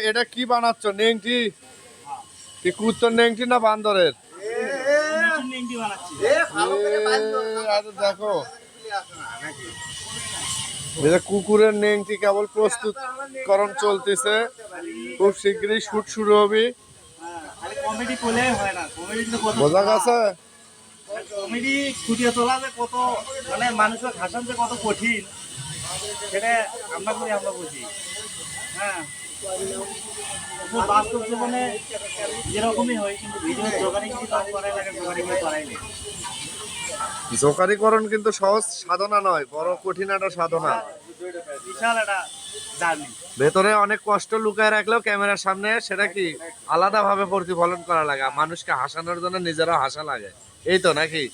এটা কি বানাচ্ছ? নেংটি কি কুত্তর নেংটি না বান্দরের? দেখো কুকুরের নেংটি কেবল প্রস্তুতকরণ চলতেছে, খুব শীঘ্রই শুট শুরু হবে। বোঝা গেছে কমেডি ফুটিয়ে তোলা যে কত, মানে মানুষের ভাষণ যে কত কঠিন, সেটা আমরা করি, আমরা বুঝি। হ্যাঁ, বাস্তব জীবনে যেরকমই হয়, কিন্তু ভিডিও জোগাড়ি কি কাজ করাই লাগে, জোগাড়ি করে করাই নেই। জোকারিকরণ কিন্তু সহজ সাধনা নয়, বড় কঠিন একটা সাধনা। বিশাল একটা জার্নি। ভেতরে অনেক কষ্ট লুকায় রাখলেও ক্যামেরার সামনে সেটা কি আলাদা ভাবে প্রতিফলন করা লাগে, মানুষকে হাসানোর জন্য নিজেরাও হাসা লাগে, এই তো নাকি?